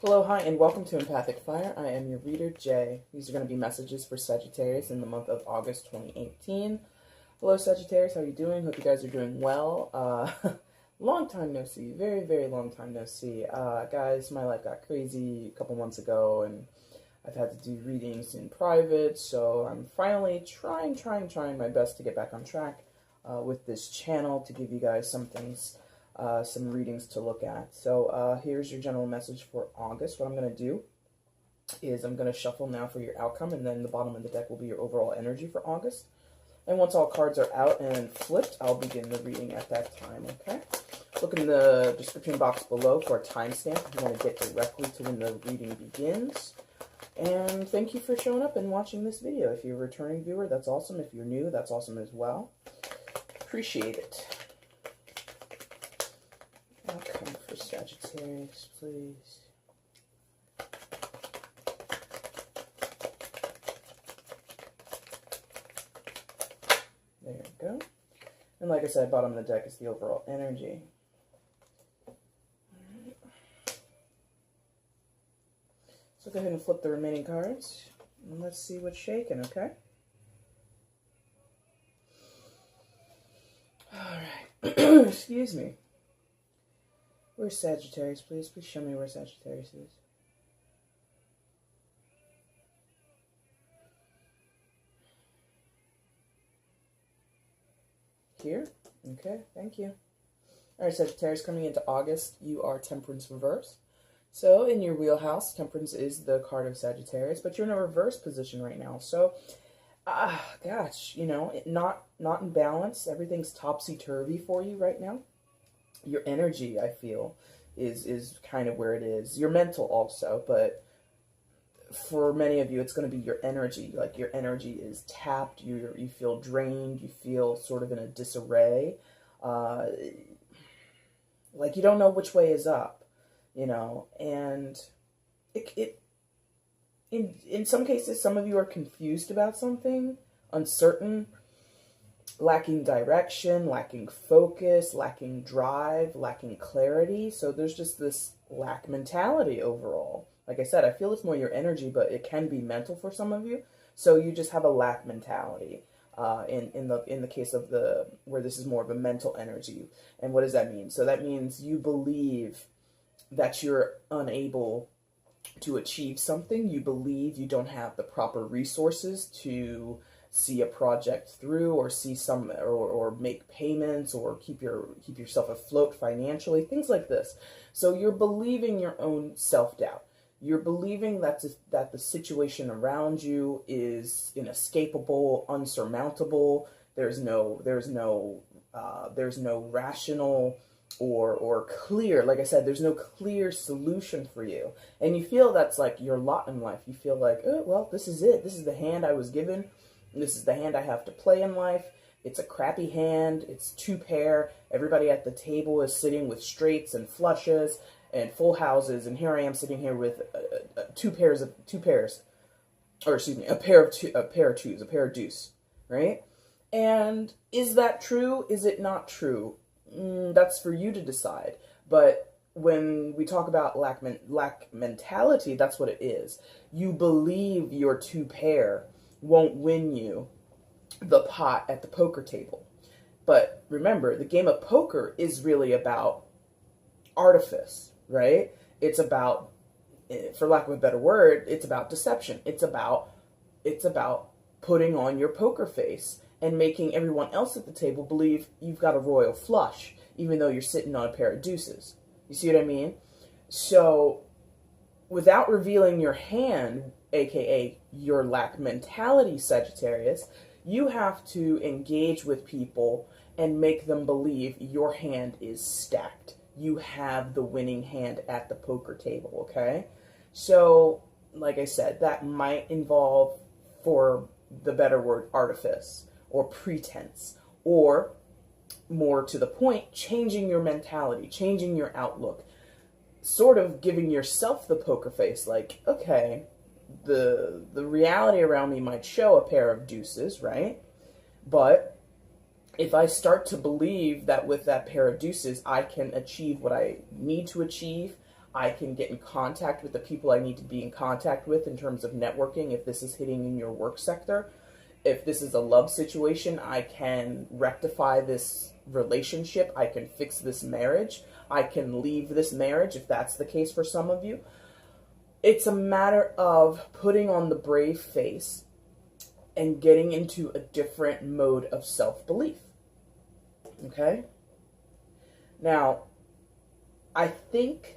Hello, hi, and welcome to EmpathicFire. I am your reader, Jay. These are going to be messages for Sagittarius in the month of August 2018. Hello, Sagittarius. How are you doing? Hope you guys are doing well. Long time no see. Very, very long time no see. Guys, my life got crazy a couple months ago, and I've had to do readings in private, so I'm finally trying my best to get back on track with this channel to give you guys some things, some readings to look at. So here's your general message for August. What I'm going to do is I'm going to shuffle now for your outcome, and then the bottom of the deck will be your overall energy for August. And once all cards are out and flipped, I'll begin the reading at that time, okay? Look in the description box below for a timestamp if you want to get directly to when the reading begins. And thank you for showing up and watching this video. If you're a returning viewer, that's awesome. If you're new, that's awesome as well. Appreciate it. Outcome for Sagittarius, please. There you go. And like I said, bottom of the deck is the overall energy. Alright. So go ahead and flip the remaining cards. And let's see what's shaking, okay? Alright. Excuse me. Where's Sagittarius, please? Please show me where Sagittarius is. Here? Okay, thank you. Alright, Sagittarius, coming into August, you are Temperance reverse. So, in your wheelhouse, Temperance is the card of Sagittarius, but you're in a reverse position right now. So, gosh, you know, not in balance. Everything's topsy-turvy for you right now. Your energy, I feel, is kind of where it is. Your mental also, but for many of you, it's going to be your energy. Like, your energy is tapped. You feel drained. You feel sort of in a disarray. Like, you don't know which way is up, you know. And in some cases, some of you are confused about something, uncertain, lacking direction, lacking focus, lacking drive, lacking clarity. So there's just this lack mentality overall. Like I said, I feel it's more your energy, but it can be mental for some of you. So you just have a lack mentality in the case of where this is more of a mental energy. And what does that mean? So that means you believe that you're unable to achieve something. You believe you don't have the proper resources to see a project through, or see some, or make payments, or keep yourself afloat financially, things like this. So you're believing your own self-doubt. You're believing that the situation around you is inescapable, unsurmountable. There's no rational or clear, like I said, there's no clear solution for you. And you feel that's like your lot in life. You feel like, oh, well, this is it. This is the hand I was given. This is the hand I have to play in life. It's a crappy hand. It's two pair. Everybody at the table is sitting with straights and flushes and full houses, and here I am sitting here with two pairs, or excuse me, a pair of twos, a pair of deuce, right? And is that true? Is it not true? That's for you to decide. But when we talk about lack mentality, that's what it is. You believe your two pair won't win you the pot at the poker table. But remember, the game of poker is really about artifice, right? It's about, for lack of a better word, it's about deception. It's about putting on your poker face and making everyone else at the table believe you've got a royal flush, even though you're sitting on a pair of deuces. You see what I mean? So without revealing your hand, aka your lack mentality, Sagittarius, you have to engage with people and make them believe your hand is stacked. You have the winning hand at the poker table, okay? So, like I said, that might involve, for the better word, artifice or pretense, or more to the point, changing your mentality, changing your outlook, sort of giving yourself the poker face, like, okay, the reality around me might show a pair of deuces, right? But if I start to believe that with that pair of deuces, I can achieve what I need to achieve, I can get in contact with the people I need to be in contact with in terms of networking if this is hitting in your work sector. If this is a love situation, I can rectify this relationship. I can fix this marriage. I can leave this marriage if that's the case for some of you. It's a matter of putting on the brave face and getting into a different mode of self-belief. Okay? Now, I think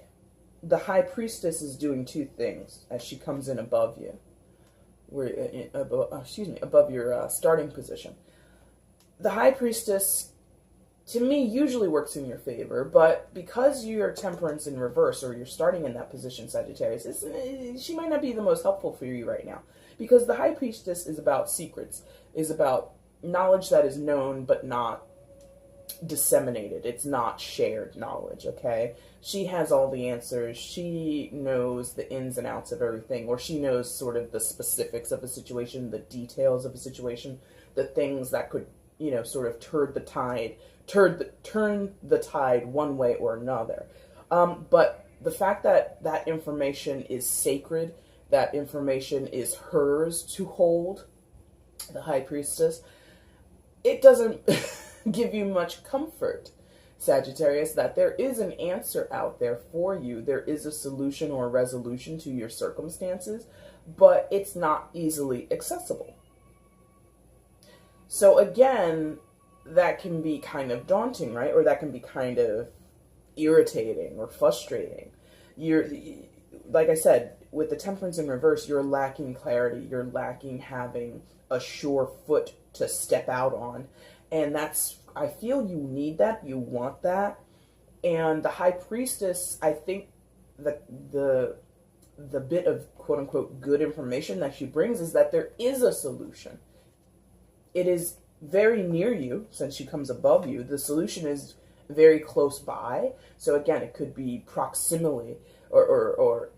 the High Priestess is doing two things as she comes in above you. Above your starting position. The High Priestess, to me, usually works in your favor, but because you're Temperance in reverse, or you're starting in that position, Sagittarius, she might not be the most helpful for you right now. Because the High Priestess is about secrets, is about knowledge that is known but not disseminated. It's not shared knowledge, okay? She has all the answers. She knows the ins and outs of everything, or she knows sort of the specifics of a situation, the details of a situation, the things that could, you know, sort of turn the tide one way or another. But the fact that that information is sacred, that information is hers to hold, the High Priestess, it doesn't give you much comfort, Sagittarius, that there is an answer out there for you. There is a solution or a resolution to your circumstances, but it's not easily accessible. So again, that can be kind of daunting, right? Or that can be kind of irritating or frustrating. Like I said, with the Temperance in reverse, you're lacking clarity. You're lacking having a sure foot to step out on. And that's, I feel you need that, you want that. And the High Priestess, I think that the bit of quote unquote good information that she brings is that there is a solution. It is very near you, since she comes above you. The solution is very close by. So again, it could be proximity or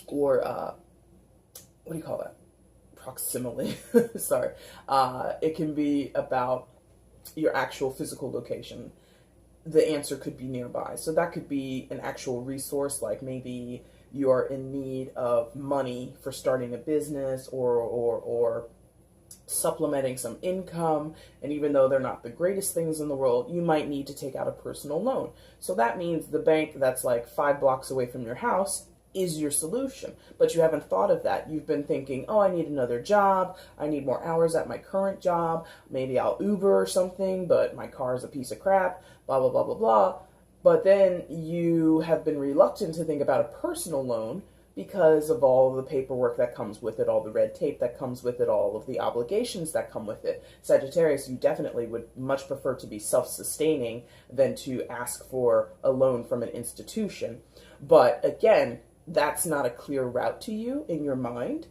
what do you call that? Proximity. Sorry. It can be about your actual physical location. The answer could be nearby. So that could be an actual resource, like maybe you're in need of money for starting a business or supplementing some income, and even though they're not the greatest things in the world, you might need to take out a personal loan. So that means the bank that's like 5 blocks away from your house is your solution, but you haven't thought of that. You've been thinking, oh, I need another job, I need more hours at my current job, maybe I'll Uber or something, but my car is a piece of crap, blah, blah, blah, blah, blah. But then you have been reluctant to think about a personal loan because of all the paperwork that comes with it, all the red tape that comes with it, all of the obligations that come with it. Sagittarius, you definitely would much prefer to be self-sustaining than to ask for a loan from an institution. But again, that's not a clear route to you in your mind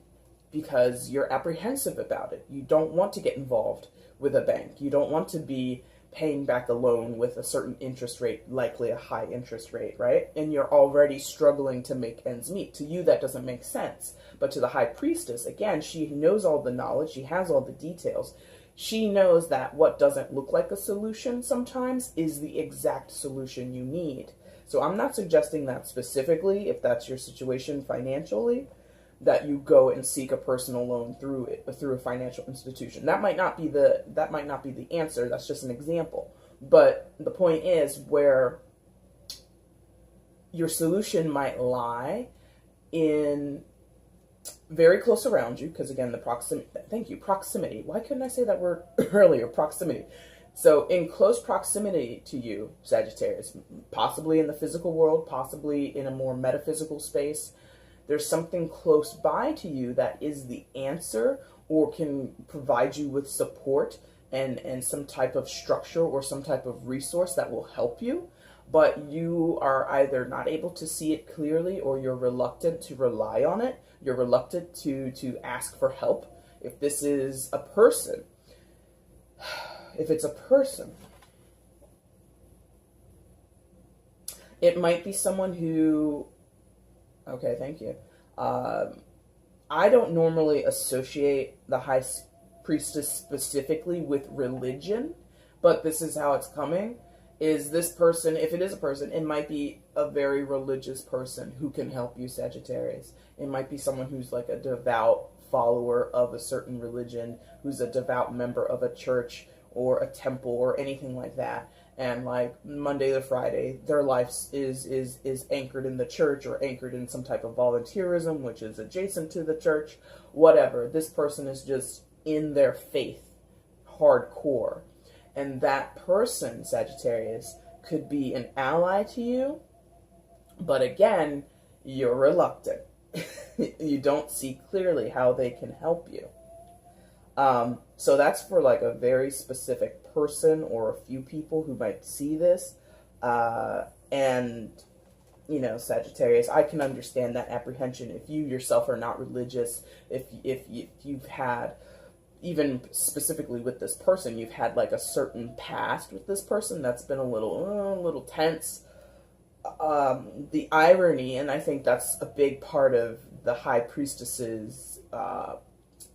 because you're apprehensive about it. You don't want to get involved with a bank. You don't want to be paying back a loan with a certain interest rate, likely a high interest rate, right? And you're already struggling to make ends meet. To you, that doesn't make sense. But to the High Priestess, again, she knows all the knowledge. She has all the details. She knows that what doesn't look like a solution sometimes is the exact solution you need. So I'm not suggesting that specifically, if that's your situation financially, that you go and seek a personal loan through a financial institution. That might not be the answer. That's just an example. But the point is where your solution might lie in very close around you, because again, the proximity. Why couldn't I say that word earlier? Proximity. So in close proximity to you, Sagittarius, possibly in the physical world, possibly in a more metaphysical space, there's something close by to you that is the answer or can provide you with support and some type of structure or some type of resource that will help you. But you are either not able to see it clearly or you're reluctant to rely on it. You're reluctant to ask for help. If this is a person, if it's a person, it might be someone who, okay, thank you. I don't normally associate the High Priestess specifically with religion, but this is how it's coming. is this person, if it is a person, it might be a very religious person who can help you, Sagittarius. It might be someone who's like a devout follower of a certain religion, who's a devout member of a church or a temple or anything like that. And like Monday to Friday, their life is anchored in the church or anchored in some type of volunteerism, which is adjacent to the church, whatever. This person is just in their faith, hardcore. And that person, Sagittarius, could be an ally to you, but again, you're reluctant. You don't see clearly how they can help you. So that's for like a very specific person or a few people who might see this. And, you know, Sagittarius, I can understand that apprehension. If you yourself are not religious, if you've had, even specifically with this person, you've had like a certain past with this person that's been a little tense. The irony, and I think that's a big part of the High Priestess's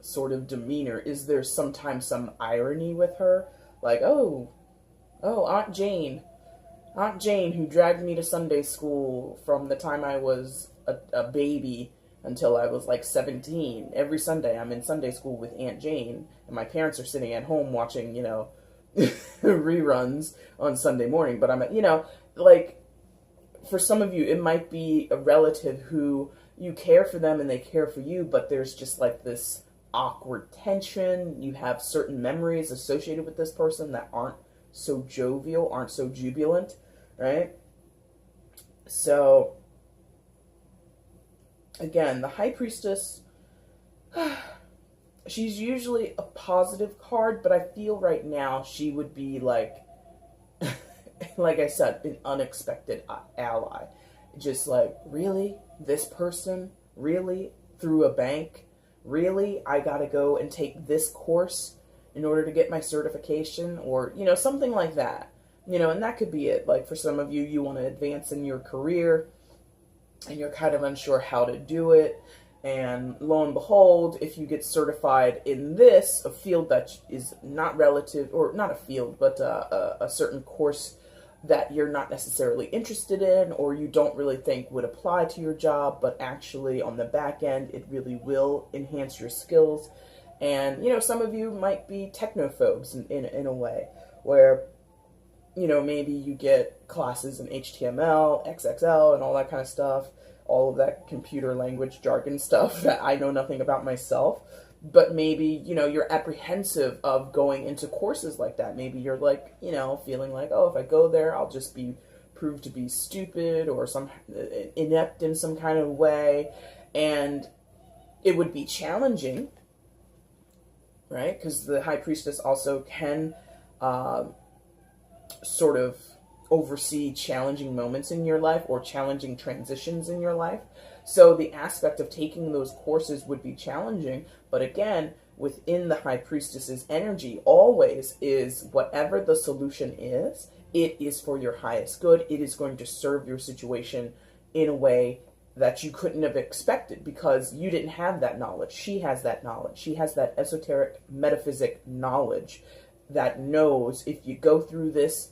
sort of demeanor, is there's sometimes some irony with her. Like, oh, Aunt Jane who dragged me to Sunday school from the time I was a baby until I was like 17. Every Sunday I'm in Sunday school with Aunt Jane, and my parents are sitting at home watching, you know, reruns on Sunday morning. But I'm, you know, like, for some of you, it might be a relative who you care for them and they care for you, but there's just like this awkward tension. You have certain memories associated with this person that aren't so jovial, aren't so jubilant, right? So, again, the High Priestess, she's usually a positive card, but I feel right now she would be like, like I said, an unexpected ally. Just like, really? This person? Really? Through a bank? Really? I gotta go and take this course in order to get my certification? Or, you know, something like that. You know, and that could be it. Like, for some of you, you want to advance in your career, and you're kind of unsure how to do it. And lo and behold, if you get certified in this, a field that is not relative, or not a field, but a certain course that you're not necessarily interested in, or you don't really think would apply to your job, but actually on the back end, it really will enhance your skills. And, you know, some of you might be technophobes in a way, where, you know, maybe you get classes in HTML, XXL, and all that kind of stuff, all of that computer language jargon stuff that I know nothing about myself. But maybe, you know, you're apprehensive of going into courses like that. Maybe you're like, you know, feeling like, oh, if I go there, I'll just be proved to be stupid or some inept in some kind of way. And it would be challenging, right? Because the High Priestess also can sort of oversee challenging moments in your life or challenging transitions in your life. So the aspect of taking those courses would be challenging, but again, within the High Priestess's energy always is whatever the solution is, it is for your highest good. It is going to serve your situation in a way that you couldn't have expected because you didn't have that knowledge. She has that knowledge. She has that esoteric metaphysic knowledge that knows if you go through this,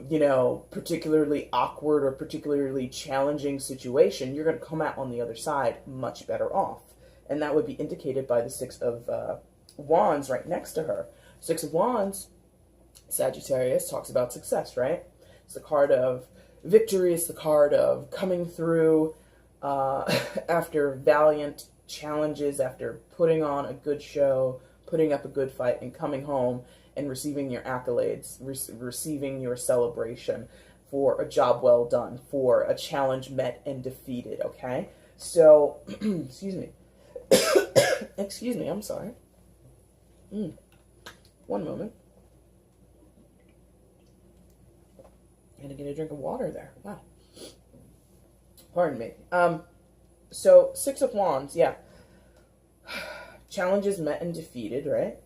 you know, particularly awkward or particularly challenging situation, you're going to come out on the other side much better off. And that would be indicated by the Six of Wands right next to her. Six of Wands, Sagittarius, talks about success, right? It's the card of victory. It's the card of coming through after valiant challenges, after putting on a good show, putting up a good fight, and coming home and receiving your accolades, receiving your celebration for a job well done, for a challenge met and defeated, okay? So, excuse me. Excuse me, I'm sorry. One moment. I'm gonna get a drink of water there. Wow. Pardon me. So, Six of Wands, yeah. Challenges met and defeated, right?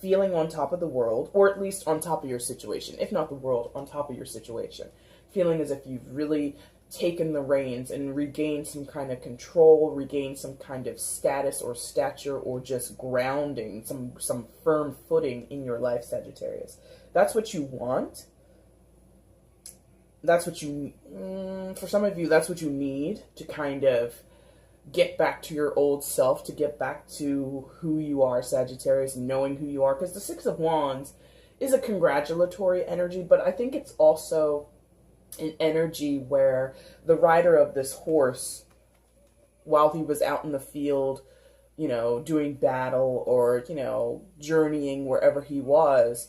Feeling on top of the world, or at least on top of your situation, if not the world, on top of your situation. Feeling as if you've really taken the reins and regained some kind of control, regained some kind of status or stature, or just grounding, some firm footing in your life, Sagittarius. That's what you want, that's what you, for some of you, that's what you need to kind of get back to your old self, to get back to who you are, Sagittarius, knowing who you are. Because the Six of Wands is a congratulatory energy, but I think it's also an energy where the rider of this horse, while he was out in the field, you know, doing battle or, you know, journeying wherever he was,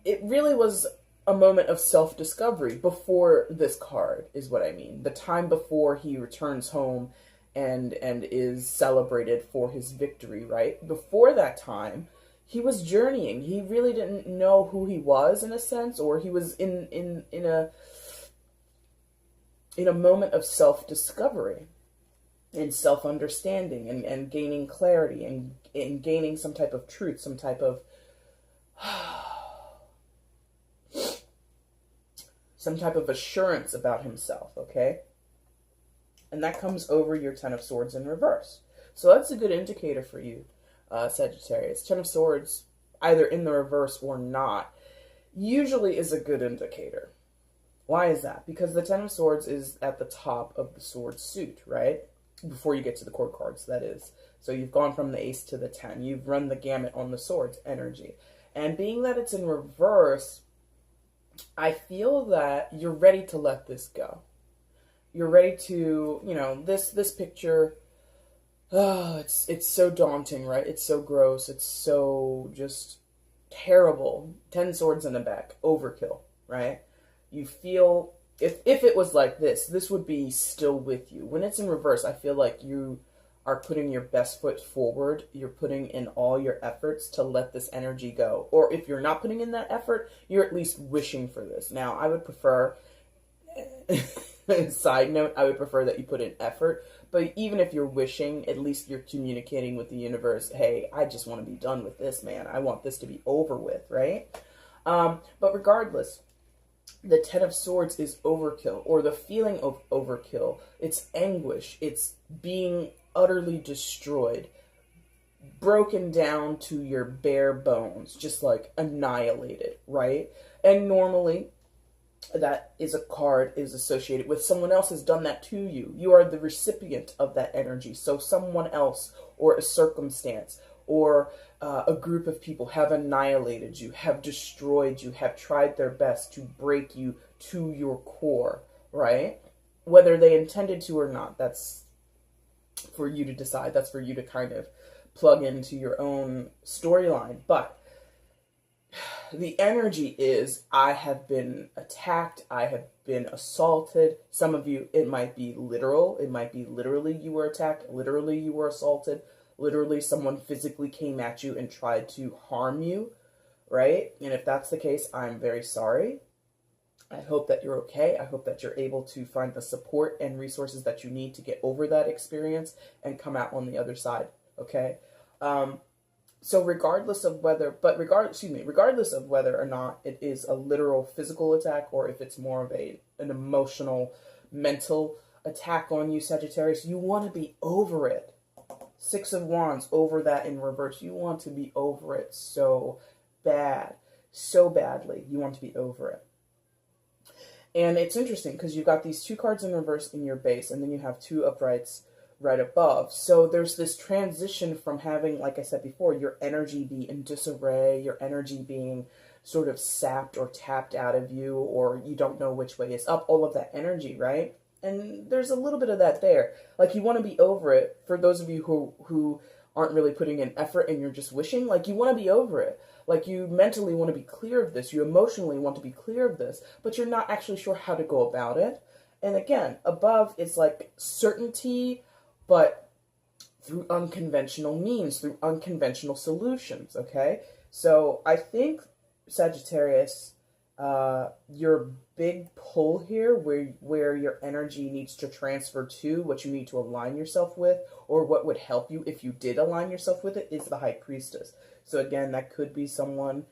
it really was a moment of self-discovery before this card, is what I mean. The time before he returns home and is celebrated for his victory, right? Before that time, he was journeying. He really didn't know who he was, in a sense, or he was in a moment of self-discovery and self-understanding and gaining clarity and gaining some type of truth, some type of assurance about himself, okay? And that comes over your Ten of Swords in reverse. So that's a good indicator for you, Sagittarius. Ten of Swords, either in the reverse or not, usually is a good indicator. Why is that? Because the Ten of Swords is at the top of the sword suit, right? Before you get to the court cards, that is. So you've gone from the Ace to the 10. You've run the gamut on the swords energy. And being that it's in reverse, I feel that you're ready to let this go. You're ready to, you know, this picture, oh, it's so daunting, right? It's so gross. It's so just terrible. 10 swords in the back. Overkill, right? You feel, if it was like this would be still with you. When it's in reverse, I feel like you are putting your best foot forward. You're putting in all your efforts to let this energy go. Or if you're not putting in that effort, you're at least wishing for this. Now, I would prefer, side note, I would prefer that you put in effort. But even if you're wishing, at least you're communicating with the universe, hey, I just want to be done with this, man. I want this to be over with, right? But regardless, the Ten of Swords is overkill, or the feeling of overkill. It's anguish. It's being utterly destroyed, broken down to your bare bones, just like annihilated, right? And normally that is a card is associated with someone else has done that to you. You are the recipient of that energy. So someone else or a circumstance or a group of people have annihilated you, have destroyed you, have tried their best to break you to your core, right? Whether they intended to or not, that's for you to decide. That's for you to kind of plug into your own storyline. But the energy is, I have been attacked, I have been assaulted. Some of you, it might be literal. It might be literally you were attacked, literally you were assaulted. Literally, someone physically came at you and tried to harm you, right? And if that's the case, I'm very sorry. I hope that you're okay. I hope that you're able to find the support and resources that you need to get over that experience and come out on the other side, okay? So regardless of whether, regardless of whether or not it is a literal physical attack or if it's more of an emotional, mental attack on you, Sagittarius, you want to be over it. Six of Wands, over that in reverse. You want to be over it so bad, so badly. You want to be over it. And it's interesting because you've got these two cards in reverse in your base, and then you have two uprights right above. So there's this transition from having, like I said before, your energy be in disarray, your energy being sort of sapped or tapped out of you, or you don't know which way is up, all of that energy, right? And there's a little bit of that there. Like, you want to be over it. For those of you who aren't really putting in effort and you're just wishing, like, you want to be over it. Like, you mentally want to be clear of this. You emotionally want to be clear of this, but you're not actually sure how to go about it. And again, above, it's like certainty, but through unconventional means, through unconventional solutions, okay? So I think, Sagittarius, your big pull here, where your energy needs to transfer to, what you need to align yourself with, or what would help you if you did align yourself with it, is the High Priestess. So again, that could be someone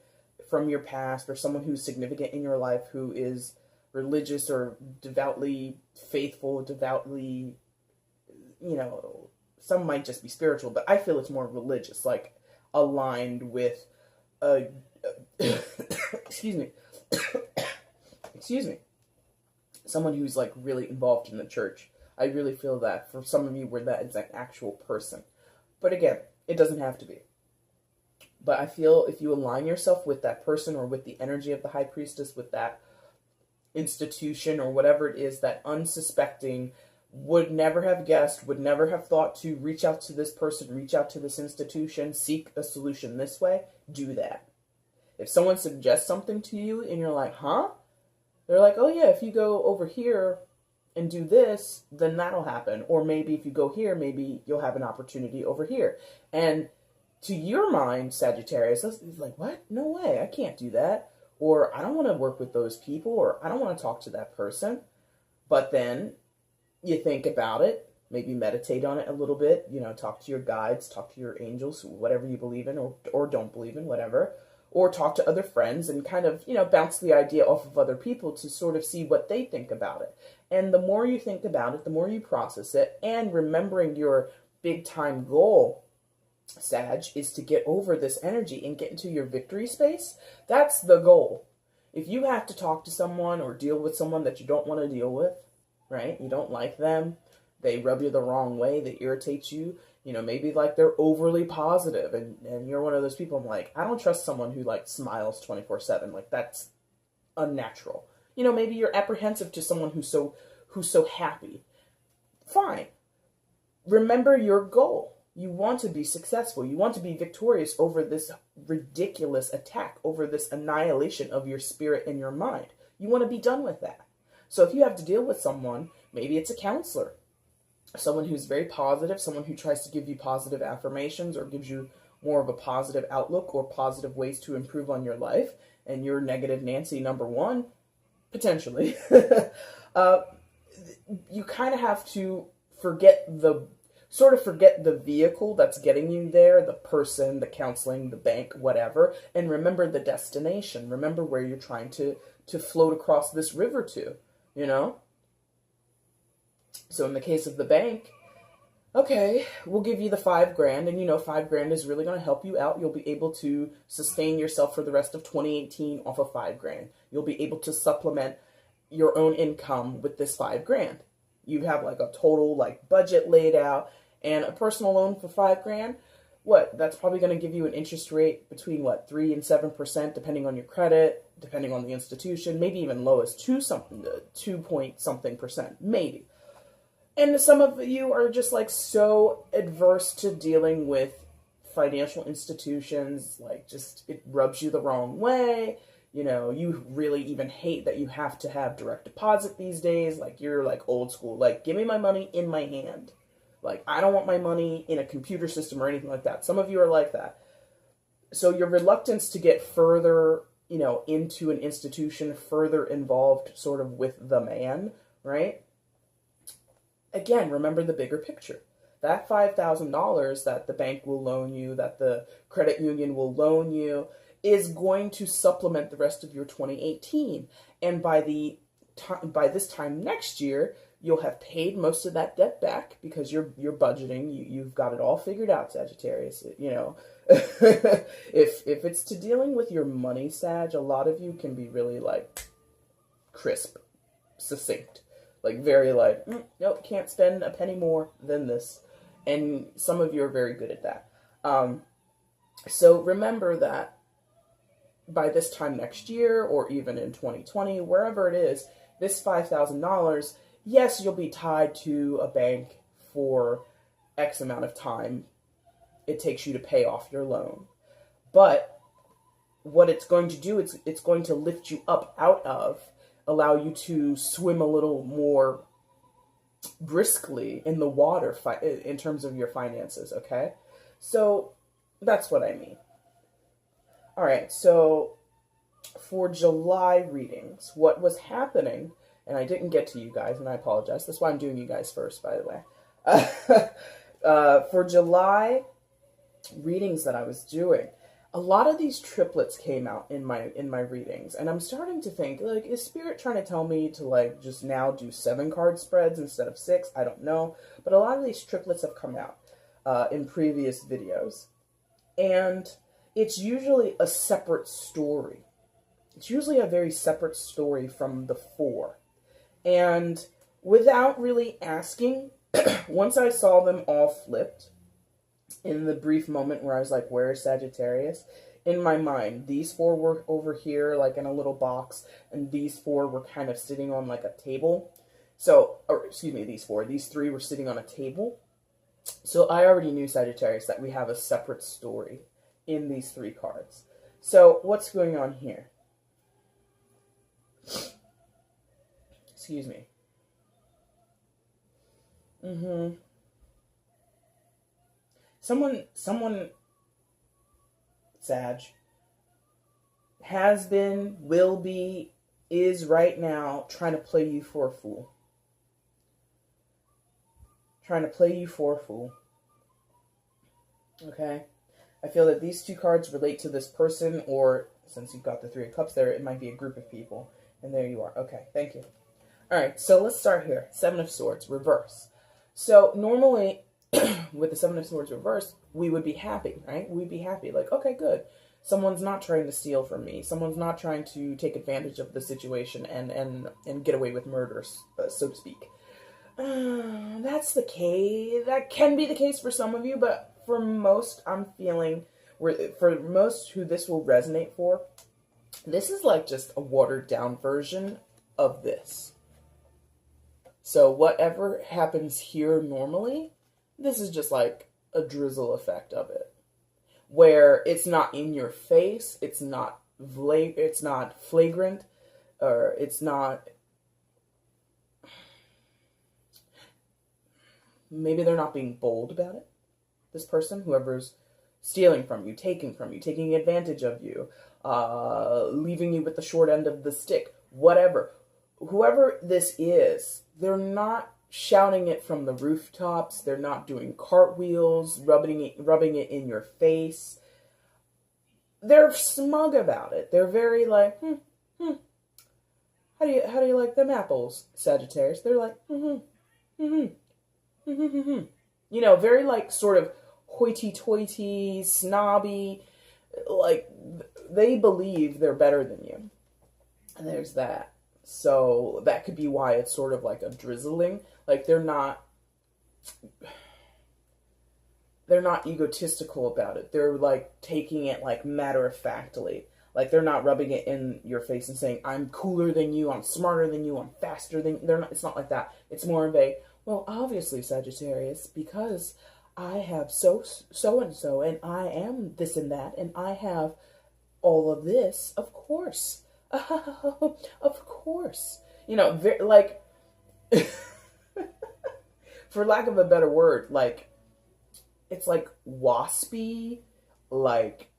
from your past or someone who's significant in your life who is religious or devoutly faithful, devoutly, you know, some might just be spiritual, but I feel it's more religious, like aligned with excuse me. Excuse me. someone who's like really involved in the church. I really feel that for some of you where that is an actual person. But again, it doesn't have to be. But I feel if you align yourself with that person or with the energy of the high priestess, with that institution or whatever it is, that unsuspecting would never have guessed, would never have thought to reach out to this person, reach out to this institution, seek a solution this way, do that. If someone suggests something to you and you're like, huh? They're like, oh yeah, if you go over here and do this, then that'll happen. Or maybe if you go here, maybe you'll have an opportunity over here. And to your mind, Sagittarius, that's like, what? No way, I can't do that. Or I don't want to work with those people, or I don't want to talk to that person. But then you think about it, maybe meditate on it a little bit, you know, talk to your guides, talk to your angels, whatever you believe in or don't believe in, whatever. Or talk to other friends and kind of, you know, bounce the idea off of other people to sort of see what they think about it. And the more you think about it, the more you process it, and remembering your big time goal, Sag, is to get over this energy and get into your victory space. That's the goal. If you have to talk to someone or deal with someone that you don't want to deal with, right? You don't like them, they rub you the wrong way, they irritate you, you know, maybe like they're overly positive and you're one of those people. I'm like, I don't trust someone who like smiles 24/7. Like that's unnatural. You know, maybe you're apprehensive to someone who's so happy. Fine. Remember your goal. You want to be successful. You want to be victorious over this ridiculous attack, over this annihilation of your spirit and your mind. You want to be done with that. So if you have to deal with someone, maybe it's a counselor, someone who's very positive, someone who tries to give you positive affirmations or gives you more of a positive outlook or positive ways to improve on your life, and you're negative Nancy number one, potentially, you kind of have to forget the vehicle that's getting you there, the person, the counseling, the bank, whatever, and remember the destination. Remember where you're trying to float across this river to, you know? So in the case of the bank, okay, we'll give you the $5,000, and you know $5,000 is really going to help you out. You'll be able to sustain yourself for the rest of 2018 off of $5,000. You'll be able to supplement your own income with this $5,000. You have like a total like budget laid out, and a personal loan for $5,000. What? That's probably going to give you an interest rate between 3 and 7%, depending on your credit, depending on the institution, maybe even low as 2 point something percent, maybe. And some of you are just like so adverse to dealing with financial institutions, like just it rubs you the wrong way. You know, you really even hate that you have to have direct deposit these days. Like you're like old school, like give me my money in my hand. Like I don't want my money in a computer system or anything like that. Some of you are like that. So your reluctance to get further, you know, into an institution, further involved sort of with the man, right? Again, remember the bigger picture. That $5,000 that the bank will loan you, that the credit union will loan you, is going to supplement the rest of your 2018. And by this time next year, you'll have paid most of that debt back because you're budgeting. You've got it all figured out, Sagittarius. You know, if it's to dealing with your money, Sag, a lot of you can be really like crisp, succinct. Like very like, nope, can't spend a penny more than this. And some of you are very good at that. So remember that by this time next year, or even in 2020, wherever it is, this $5,000, yes, you'll be tied to a bank for X amount of time it takes you to pay off your loan. But what it's going to do, it's going to lift you up out of, allow you to swim a little more briskly in the water in terms of your finances, okay? So that's what I mean. All right, so for July readings, what was happening, and I didn't get to you guys, and I apologize. That's why I'm doing you guys first, by the way. For July readings that I was doing, a lot of these triplets came out in my readings, and I'm starting to think, like, is Spirit trying to tell me to, like, just now do 7 card spreads instead of 6? I don't know, but a lot of these triplets have come out in previous videos, and it's usually a separate story. It's usually a very separate story from the 4, And without really asking, once I saw them all flipped, in the brief moment where I was like, where is Sagittarius? In my mind, these four were over here, like in a little box, and these four were kind of sitting on like a table. So, or excuse me, these three were sitting on a table. So I already knew, Sagittarius, that we have a separate story in these three cards. So what's going on here? Excuse me. Someone, Sag, has been, will be, is right now trying to play you for a fool. Trying to play you for a fool. Okay? I feel that these two cards relate to this person, or since you've got the Three of Cups there, it might be a group of people. And there you are. Okay, thank you. Alright, so let's start here. Seven of Swords, reverse. So normally, with the Seven of Swords reverse, we would be happy, right? We'd be happy. Like, okay, good. Someone's not trying to steal from me. Someone's not trying to take advantage of the situation and get away with murder, so to speak. That's the case. That can be the case for some of you, but for most, I'm feeling, for most who this will resonate for, this is like just a watered down version of this. So whatever happens here normally, this is just like a drizzle effect of it, where it's not in your face, it's not flagrant, or it's not. Maybe they're not being bold about it. This person, whoever's stealing from you, taking advantage of you, leaving you with the short end of the stick, whatever. Whoever this is, they're not shouting it from the rooftops. They're not doing cartwheels, rubbing it in your face. They're smug about it. They're very like, How do you like them apples, Sagittarius? They're like, You know, very like sort of hoity-toity, snobby, like they believe they're better than you. And there's that. So that could be why it's sort of like a drizzling. Like they're not egotistical about it. They're like taking it like matter-of-factly. Like they're not rubbing it in your face and saying, I'm cooler than you, I'm smarter than you, I'm faster than you. It's not like that. It's more of a, well, obviously, Sagittarius, because I have so-and-so, and I am this and that, and I have all of this, of course. Of course. You know, like, for lack of a better word, like, it's like waspy, like,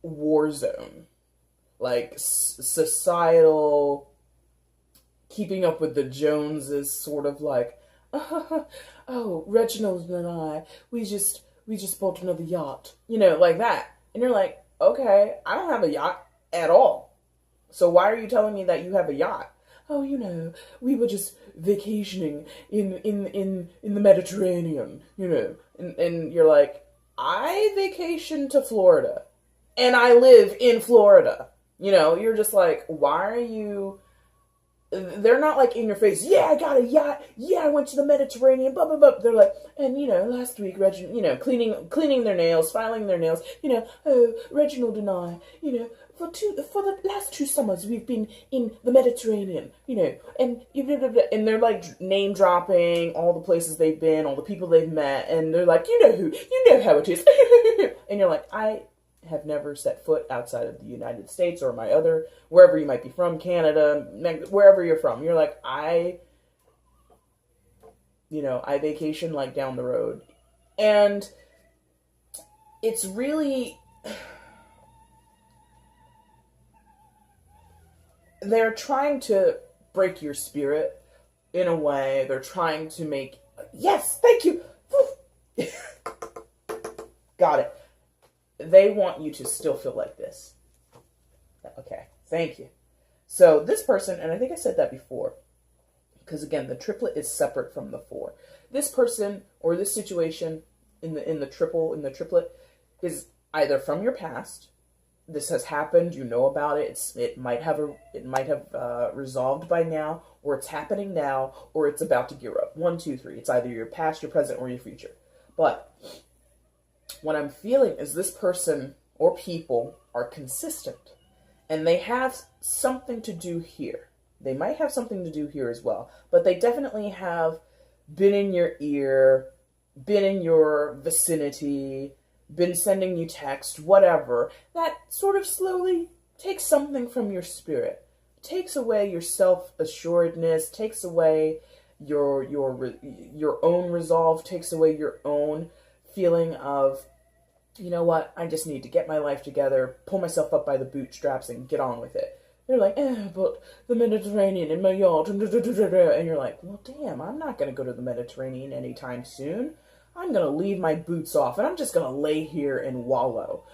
war zone. Like, societal, keeping up with the Joneses, sort of like, oh, Reginald and I, we just bought another yacht. You know, like that. And you're like, okay, I don't have a yacht at all. So why are you telling me that you have a yacht? Oh, you know, we were just vacationing in the Mediterranean, you know. And you're like, I vacation to Florida. And I live in Florida. You know, you're just like, why are you... They're not like in your face, yeah, I got a yacht, yeah, I went to the Mediterranean, blah, blah, blah. They're like, and, you know, last week, Reginald, you know, cleaning their nails, filing their nails, you know, oh, Reginald and I, you know, for the last 2 summers, we've been in the Mediterranean, you know, and they're like name dropping all the places they've been, all the people they've met, and they're like, you know how it is, and you're like, I have never set foot outside of the United States or wherever you might be from, Canada, wherever you're from. You're like, I vacation like down the road. And it's really, they're trying to break your spirit in a way. They're trying to make, yes, thank you. Got it. They want you to still feel like this. Okay, thank you. So this person, and I think I said that before, because again, the triplet is separate from the 4. This person or this situation in the triplet is either from your past. This has happened, you know about it. It might have resolved by now, or it's happening now, or it's about to gear up. 1, 2, 3. It's either your past, your present, or your future. But what I'm feeling is this person or people are consistent, and they have something to do here. They might have something to do here as well, but they definitely have been in your ear, been in your vicinity, been sending you text, whatever. That sort of slowly takes something from your spirit, takes away your self-assuredness, takes away your own resolve, takes away your own feeling of, you know what, I just need to get my life together, pull myself up by the bootstraps and get on with it. They're like, but the Mediterranean in my yacht, and you're like, well, damn, I'm not going to go to the Mediterranean anytime soon. I'm going to leave my boots off, and I'm just going to lay here and wallow.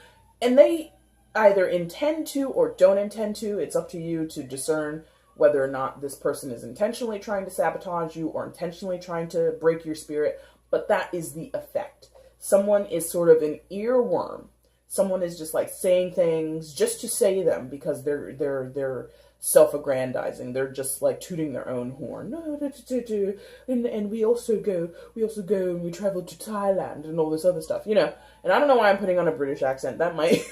And they either intend to or don't intend to. It's up to you to discern whether or not this person is intentionally trying to sabotage you or intentionally trying to break your spirit. But that is the effect. Someone is sort of an earworm. Someone is just like saying things just to say them because they're self-aggrandizing. They're just like tooting their own horn. And we also go and we travel to Thailand and all this other stuff, you know. And I don't know why I'm putting on a British accent. That might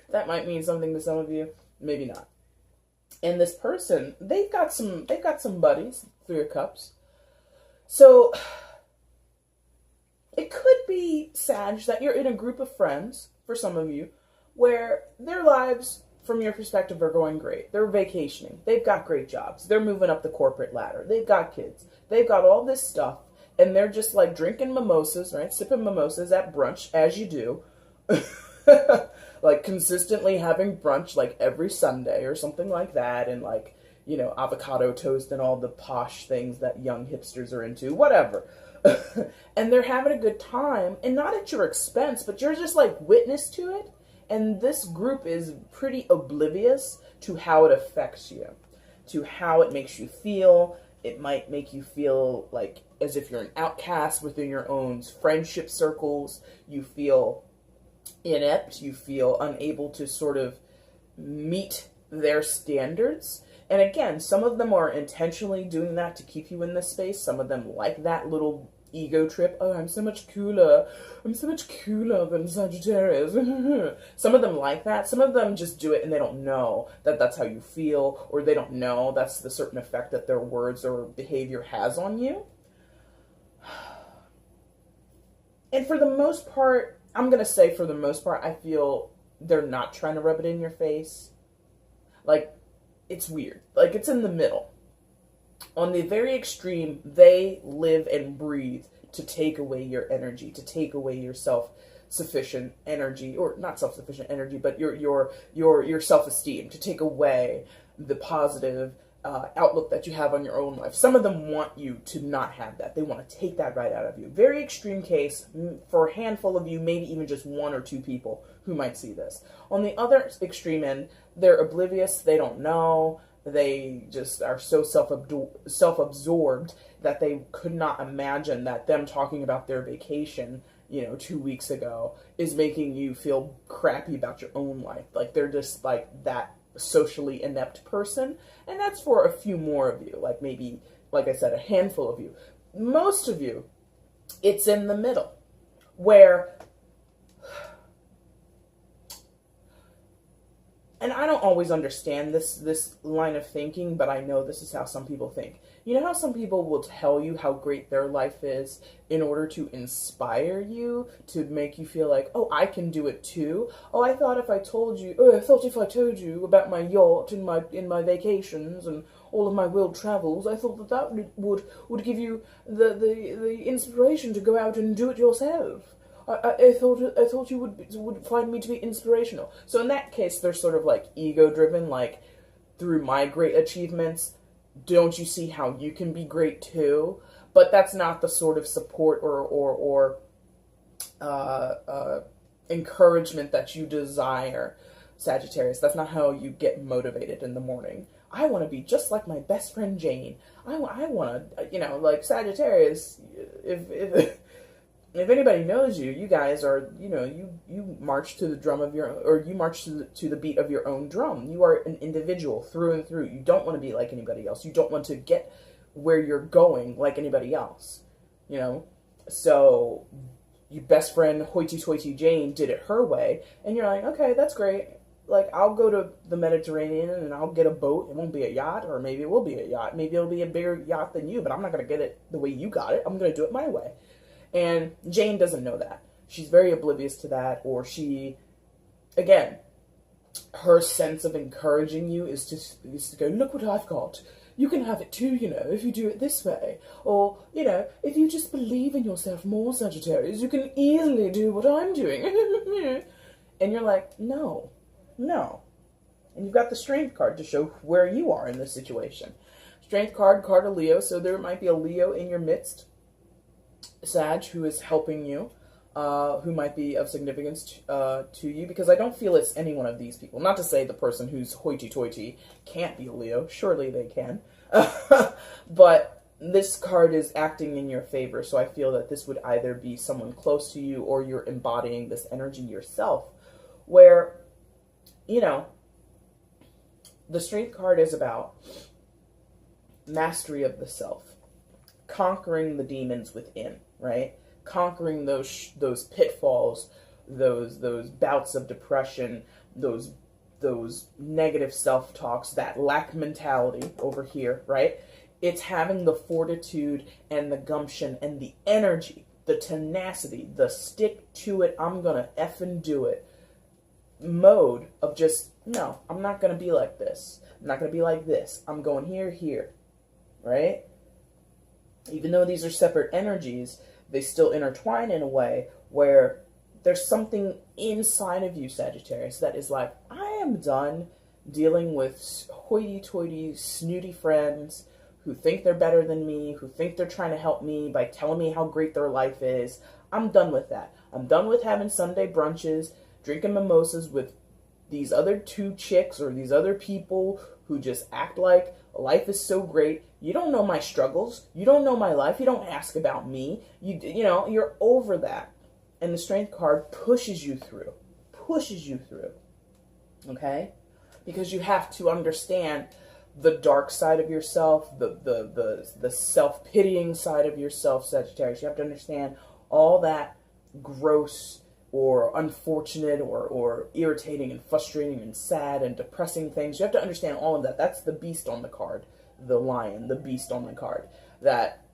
that might mean something to some of you, maybe not. And this person, they've got some buddies, 3 of Cups. So it could be, Sag, that you're in a group of friends, for some of you, where their lives, from your perspective, are going great. They're vacationing. They've got great jobs. They're moving up the corporate ladder. They've got kids. They've got all this stuff, and they're just like drinking mimosas, right? Sipping mimosas at brunch, as you do. Like consistently having brunch like every Sunday or something like that, and like, you know, avocado toast and all the posh things that young hipsters are into, whatever. And they're having a good time, and not at your expense, but you're just like witness to it. And this group is pretty oblivious to how it affects you, to how it makes you feel. It might make you feel like as if you're an outcast within your own friendship circles. You feel inept. You feel unable to sort of meet their standards. And again, some of them are intentionally doing that to keep you in this space. Some of them like that little ego trip. Oh, I'm so much cooler. I'm so much cooler than Sagittarius. Some of them like that. Some of them just do it and they don't know that that's how you feel, or they don't know that's the certain effect that their words or behavior has on you. And for the most part, I'm going to say for the most part, I feel they're not trying to rub it in your face. Like, it's weird. Like, it's in the middle. On the very extreme, they live and breathe to take away your energy, to take away your self-sufficient energy, or not self-sufficient energy, but your self-esteem, to take away the positive outlook that you have on your own life. Some of them want you to not have that. They want to take that right out of you. Very extreme case, for a handful of you, maybe even just 1 or 2 people who might see this. On the other extreme end, they're oblivious, they don't know, they just are so self-absorbed that they could not imagine that them talking about their vacation, 2 weeks ago, is making you feel crappy about your own life. Like, they're just like that socially inept person. And that's for a few more of you, like maybe, like I said, a handful of you. Most of you, it's in the middle, where, and I don't always understand this line of thinking, but I know this is how some people think. You know how some people will tell you how great their life is in order to inspire you, to make you feel like, oh, I can do it too. Oh, I thought if I told you about my yacht and my vacations and all of my world travels, I thought that would give you the inspiration to go out and do it yourself. I thought you would find me to be inspirational. So in that case, they're sort of like ego-driven, like, through my great achievements, don't you see how you can be great too? But that's not the sort of support or encouragement that you desire, Sagittarius. That's not how you get motivated in the morning. I want to be just like my best friend Jane. I want to, like Sagittarius, if if anybody knows you, you guys are, you march to the drum of your, or you march to the beat of your own drum. You are an individual through and through. You don't want to be like anybody else. You don't want to get where you're going like anybody else, So your best friend, hoity-toity Jane, did it her way, and you're like, okay, that's great. Like, I'll go to the Mediterranean and I'll get a boat. It won't be a yacht, or maybe it will be a yacht. Maybe it'll be a bigger yacht than you, but I'm not going to get it the way you got it. I'm going to do it my way. And Jane doesn't know that. She's very oblivious to that, or she, again, her sense of encouraging you is to go, look what I've got. You can have it too, if you do it this way. Or, if you just believe in yourself more, Sagittarius, you can easily do what I'm doing. And you're like, no. And you've got the Strength card to show where you are in this situation. Strength card of Leo, so there might be a Leo in your midst, Sag, who is helping you, who might be of significance to you, because I don't feel it's any one of these people. Not to say the person who's hoity-toity can't be a Leo. Surely they can. But this card is acting in your favor, so I feel that this would either be someone close to you, or you're embodying this energy yourself, where, the Strength card is about mastery of the self, conquering the demons within, right? Conquering those pitfalls, those bouts of depression, those negative self-talks, that lack mentality over here, right? It's having the fortitude and the gumption and the energy, the tenacity, the stick to it, I'm gonna effing do it mode of just, no, I'm not gonna be like this. I'm not gonna be like this. I'm going here, right? Even though these are separate energies, they still intertwine in a way where there's something inside of you, Sagittarius, that is like, I am done dealing with hoity-toity, snooty friends who think they're better than me, who think they're trying to help me by telling me how great their life is. I'm done with that. I'm done with having Sunday brunches, drinking mimosas with these other two chicks or these other people who just act like life is so great. You don't know my struggles. You don't know my life. You don't ask about me. You're over that. And the Strength card pushes you through. Okay? Because you have to understand the dark side of yourself, the self-pitying side of yourself, Sagittarius. You have to understand all that gross or unfortunate or irritating and frustrating and sad and depressing things. You have to understand all of that. That's the beast on the card, the lion, the beast on the card, that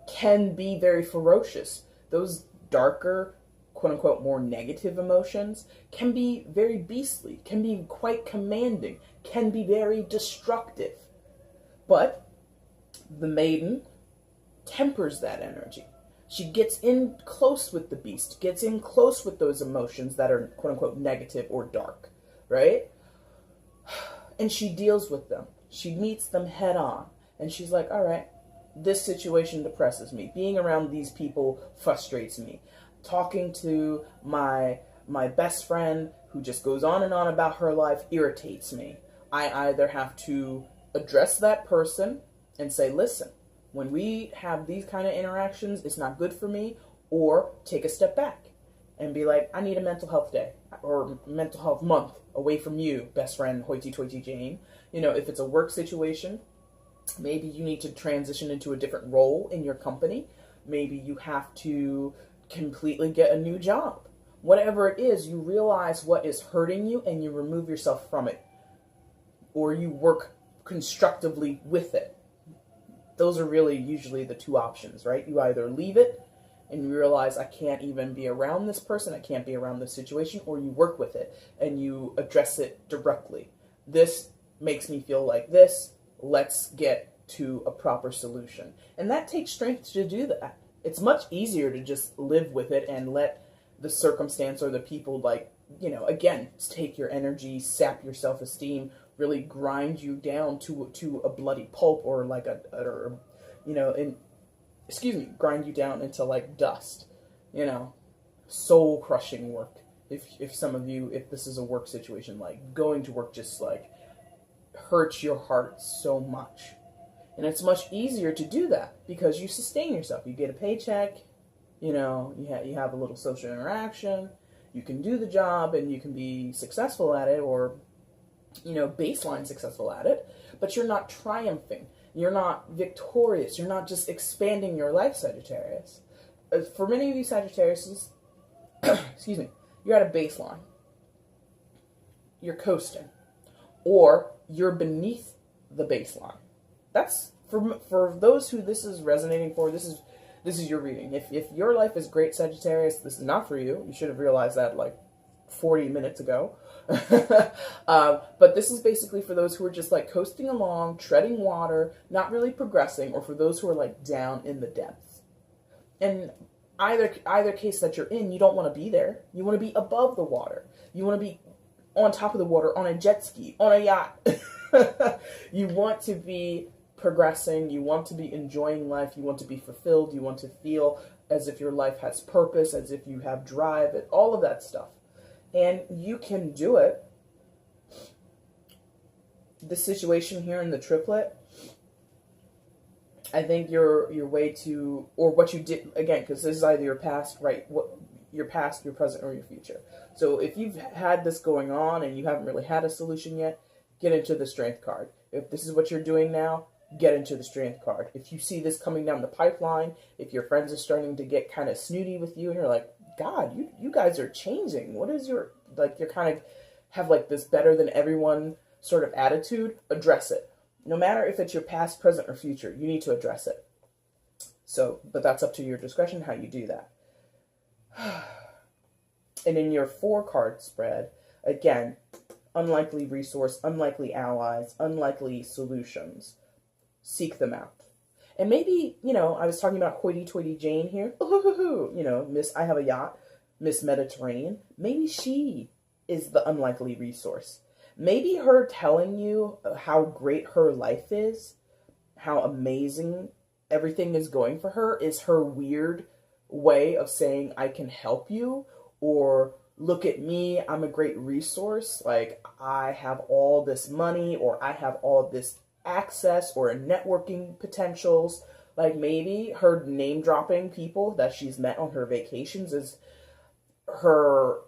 can be very ferocious. Those darker, quote-unquote, more negative emotions can be very beastly, can be quite commanding, can be very destructive. But the maiden tempers that energy. She gets in close with the beast, gets in close with those emotions that are, quote-unquote, negative or dark, right? And she deals with them. She meets them head on. And she's like, all right, this situation depresses me. Being around these people frustrates me. Talking to my best friend who just goes on and on about her life irritates me. I either have to address that person and say, listen, when we have these kind of interactions, it's not good for me, or take a step back and be like, I need a mental health day or mental health month away from you, best friend, hoity-toity Jane. If it's a work situation, maybe you need to transition into a different role in your company. Maybe you have to completely get a new job. Whatever it is, you realize what is hurting you and you remove yourself from it. Or you work constructively with it. Those are really usually the two options, right? You either leave it and you realize I can't even be around this person, I can't be around this situation, or you work with it and you address it directly. This makes me feel like this. Let's get to a proper solution. And that takes strength to do that. It's much easier to just live with it and let the circumstance or the people, again, take your energy, sap your self-esteem, really grind you down to a bloody pulp, or grind you down into like dust, soul crushing work. If some of you, if this is a work situation, like going to work just like hurts your heart so much. And it's much easier to do that because you sustain yourself. You get a paycheck, You know, you have a little social interaction, you can do the job, and you can be successful at it, or, you know, baseline successful at it, but you're not triumphing. You're not victorious. You're not just expanding your life, Sagittarius. For many of you Sagittarius, excuse me, you're at a baseline. You're coasting. Or you're beneath the baseline. That's, for those who this is resonating for, this is your reading. If your life is great, Sagittarius, this is not for you. You should have realized that like 40 minutes ago. But this is basically for those who are just like coasting along, treading water, not really progressing, or for those who are like down in the depths. And either case that you're in, you don't want to be there. You want to be above the water. You want to be on top of the water, on a jet ski, on a yacht. You want to be progressing. You want to be enjoying life. You want to be fulfilled. You want to feel as if your life has purpose, as if you have drive, and all of that stuff. And you can do it. The situation here in the triplet, I think your way to, or what you did, again, because this is either your past, right, your past, your present, or your future. So if you've had this going on and you haven't really had a solution yet, get into the Strength card. If this is what you're doing now, get into the Strength card. If you see this coming down the pipeline, if your friends are starting to get kind of snooty with you and you're like, God, you guys are changing. What is your, like, you're kind of have like this better than everyone sort of attitude, address it. No matter if it's your past, present, or future, you need to address it. So, but that's up to your discretion how you do that. And in your 4-card spread, again, unlikely resource, unlikely allies, unlikely solutions. Seek them out. And maybe, you know, I was talking about hoity-toity Jane here. You know, Miss I Have a Yacht, Miss Mediterranean. Maybe she is the unlikely resource. Maybe her telling you how great her life is, how amazing everything is going for her, is her weird way of saying, I can help you, or look at me, I'm a great resource, like I have all this money, or I have all this access, or networking potentials. Like maybe her name dropping people that she's met on her vacations is her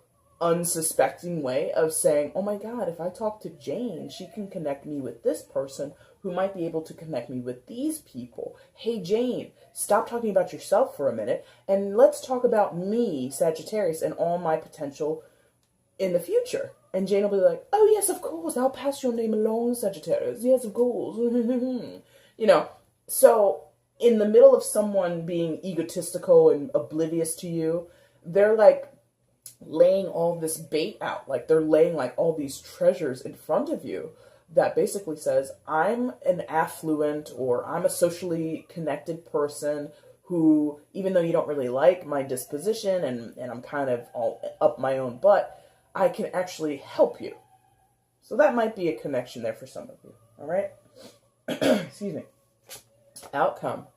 unsuspecting way of saying, oh my God, if I talk to Jane, she can connect me with this person who might be able to connect me with these people. Hey Jane, stop talking about yourself for a minute and let's talk about me, Sagittarius, and all my potential in the future. And Jane will be like, oh yes, of course, I'll pass your name along, Sagittarius. Yes, of course. You know, so in the middle of someone being egotistical and oblivious to you, they're like laying all this bait out. Like they're laying like all these treasures in front of you that basically says, I'm an affluent, or I'm a socially connected person who, even though you don't really like my disposition and I'm kind of all up my own butt, I can actually help you. So that might be a connection there for some of you. All right? Excuse me. Outcome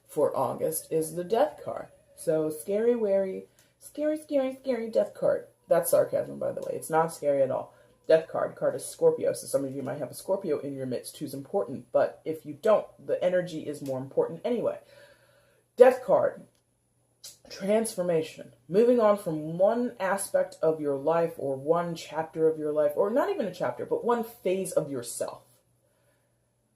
for August is the Death card. So scary, wary, scary, Death card. That's sarcasm, by the way. It's not scary at all. Death card is Scorpio. So some of you might have a Scorpio in your midst who's important. But if you don't, the energy is more important anyway. Death card. Transformation. Moving on from one aspect of your life, or one chapter of your life, or not even a chapter, but one phase of yourself.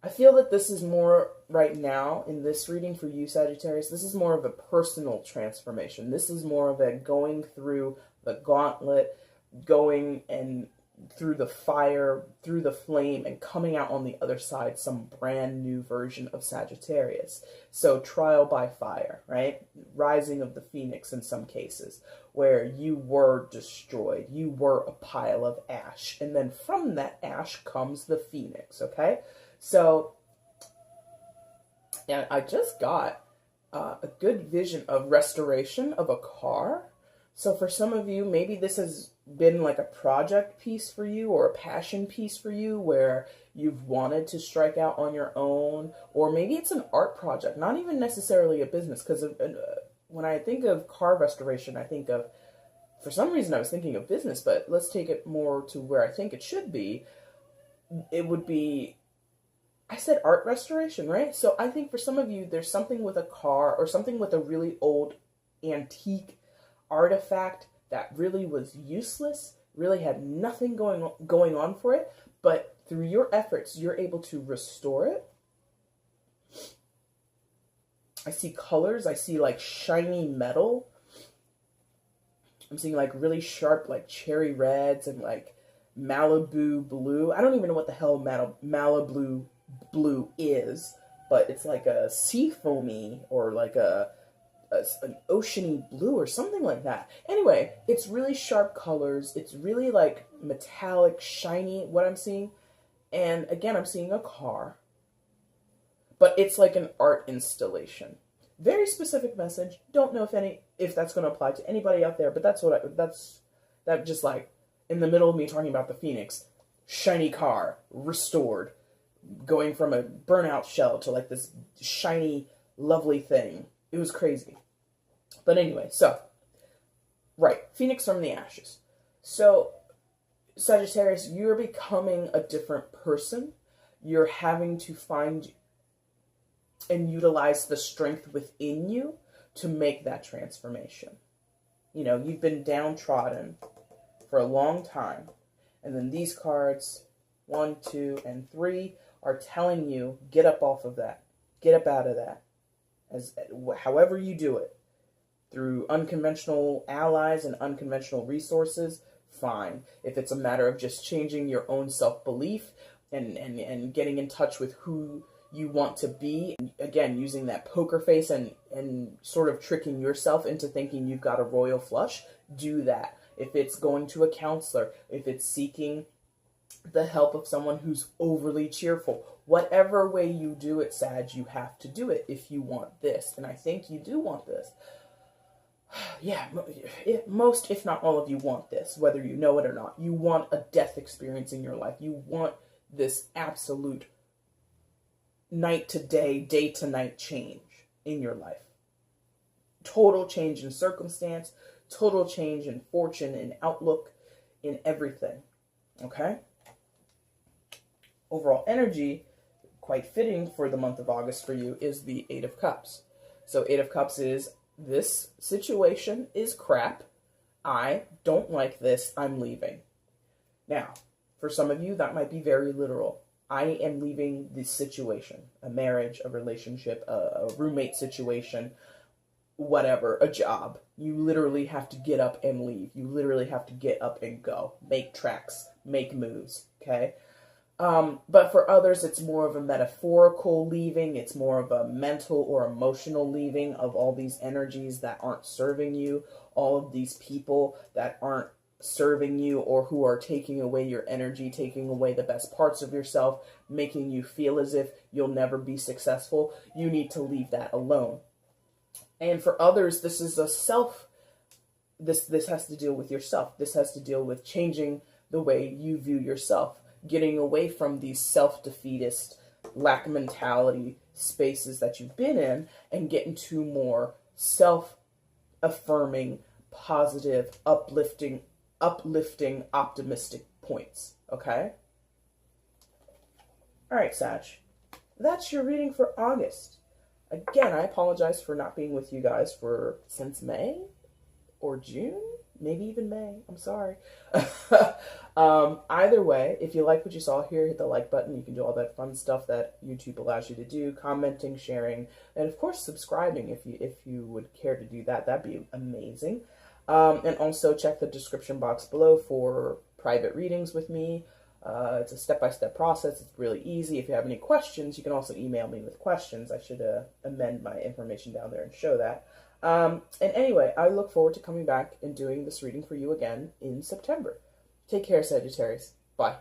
I feel that this is more right now in this reading for you, Sagittarius. This is more of a personal transformation. This is more of a going through the gauntlet, going and through the fire, through the flame, and coming out on the other side some brand new version of Sagittarius. So trial by fire, right? Rising of the phoenix in some cases, where you were destroyed. You were a pile of ash. And then from that ash comes the phoenix, okay? So, yeah, I just got a good vision of restoration of a car. So for some of you, maybe this has been like a project piece for you, or a passion piece for you, where you've wanted to strike out on your own, or maybe it's an art project, not even necessarily a business, because when I think of car restoration, I think of, for some reason I was thinking of business, but let's take it more to where I think it should be. It would be, I said art restoration, right? So I think for some of you, there's something with a car, or something with a really old antique artifact that really was useless, really had nothing going on for it, but through your efforts, you're able to restore it. I see colors. I see like shiny metal. I'm seeing like really sharp, like cherry reds and like Malibu blue. I don't even know what the hell Malibu blue is, but it's like a sea foamy or like an oceany blue or something like that. Anyway, it's really sharp colors. It's really like metallic, shiny, what I'm seeing. And again, I'm seeing a car, but it's like an art installation. Very specific message. Don't know if that's going to apply to anybody out there, but that just like in the middle of me talking about the Phoenix, shiny car, restored, going from a burnout shell to like this shiny, lovely thing. It was crazy. But anyway, so, right, Phoenix from the ashes. So, Sagittarius, you're becoming a different person. You're having to find and utilize the strength within you to make that transformation. You know, you've been downtrodden for a long time. And then these cards, 1, 2, and 3, are telling you, get up off of that. Get up out of that. However you do it. Through unconventional allies and unconventional resources, fine. If it's a matter of just changing your own self-belief and getting in touch with who you want to be, again, using that poker face and sort of tricking yourself into thinking you've got a royal flush, do that. If it's going to a counselor, if it's seeking the help of someone who's overly cheerful, whatever way you do it, Sag, you have to do it if you want this. And I think you do want this. Yeah, most, if not all of you want this, whether you know it or not. You want a death experience in your life. You want this absolute night to day to night change in your life. Total change in circumstance, total change in fortune, in outlook, in everything. Okay? Overall energy, quite fitting for the month of August for you, is the 8 of Cups. So 8 of Cups is, this situation is crap. I don't like this. I'm leaving. Now, for some of you, that might be very literal. I am leaving this situation, a marriage, a relationship, a roommate situation, whatever, a job. You literally have to get up and leave. You literally have to get up and go. Make tracks, make moves, okay? But for others, it's more of a metaphorical leaving. It's more of a mental or emotional leaving of all these energies that aren't serving you, all of these people that aren't serving you or who are taking away your energy, taking away the best parts of yourself, making you feel as if you'll never be successful. You need to leave that alone. And for others, this is a this has to deal with yourself. This has to deal with changing the way you view yourself. Getting away from these self-defeatist, lack mentality spaces that you've been in and get into more self-affirming, positive, uplifting, optimistic points. Okay? All right, Sag. That's your reading for August. Again, I apologize for not being with you guys since May or June. Maybe even May. I'm sorry. Either way, if you like what you saw here, hit the like button. You can do all that fun stuff that YouTube allows you to do, commenting, sharing, and of course subscribing if you would care to do that. That'd be amazing. And also check the description box below for private readings with me. It's a step-by-step process. It's really easy. If you have any questions, you can also email me with questions. I should amend my information down there and show that. And anyway, I look forward to coming back and doing this reading for you again in September. Take care, Sagittarius. Bye.